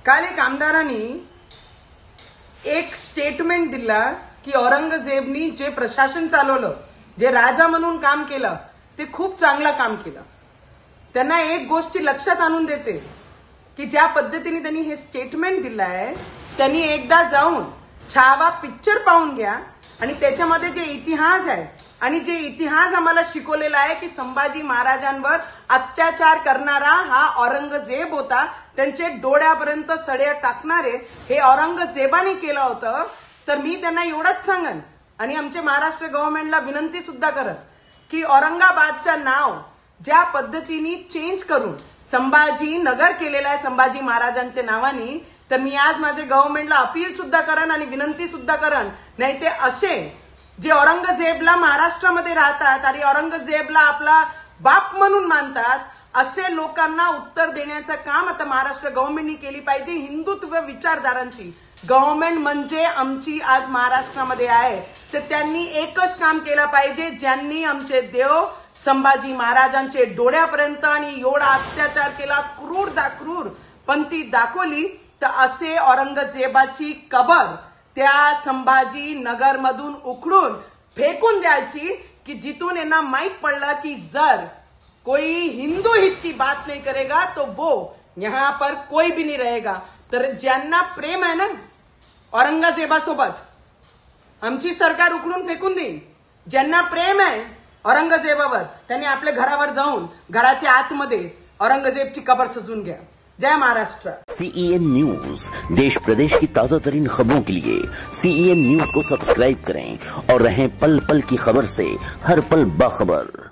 काल एक आमदारांनी एक स्टेटमेंट दिला की औरंगजेबनी जे प्रशासन चालवलं, जे राजा म्हणून काम केलं ते खूप चांगलं काम केलं। त्यांना एक गोष्ट लक्षात आणून देते की ज्या पद्धतीने त्यांनी हे स्टेटमेंट दिलाय, त्यांनी एकदा जाऊन छावा पिक्चर पाहून घ्या आणि त्याच्यामध्ये जे इतिहास आहे आणि जे इतिहास आम्हाला शिकवलेला आहे की संभाजी महाराजांवर अत्याचार करणारा हा औरंगजेब होता, त्यांचे डोळ्यापर्यंत सडे टाकणारे हे औरंगजेबाने केलं होतं। तर मी त्यांना एवढंच सांगन आणि आमचे महाराष्ट्र गव्हर्नमेंटला विनंती सुद्धा करत की औरंगाबादचं नाव ज्या पद्धतीने चेंज करून संभाजी नगर केलेलं आहे संभाजी महाराजांच्या नावाने, तर मी आज माझे गव्हर्नमेंटला अपील सुद्धा करन आणि विनंती सुद्धा करन, नाही ते असे जे औरंगजेबला महाराष्ट्रामध्ये राहतात आणि औरंगजेबला आपला बाप म्हणून मानतात असे लोकांना उत्तर देण्याचं काम आता महाराष्ट्र गव्हर्नमेंटनी केली पाहिजे। हिंदुत्व विचारधारांची गव्हर्नमेंट म्हणजे आमची आज महाराष्ट्रामध्ये आहे, तर त्यांनी एकच काम केलं पाहिजे, ज्यांनी आमचे देव संभाजी महाराजांचे डोळ्यापर्यंत आणि एवढा अत्याचार केला, क्रूर पंथी दाखवली, तर असे औरंगजेबाची कबर त्या संभाजी नगर मधून उखडून फेकून द्यायची की जिथून यांना माहित पडलं की जर कोई हिंदू हित की बात नहीं करेगा तो वो यहाँ पर कोई भी नहीं रहेगा। तर ज्यांना प्रेम आहे ना औरंगजेबासोबत, आमची सरकार उखडून फेकून देईल। ज्यांना प्रेम आहे औरंगजेबावर, त्यांनी आपल्या घरावर जाऊन घराच्या आतमध्ये औरंगजेबची कबर सजून घ्या। जय महाराष्ट्र। CEN न्यूज, देश प्रदेश की ताजा तरीन खबरों के लिए CEN न्यूज को सब्सक्राइब करें और रहें पल पल की खबर से हर पल बाखबर।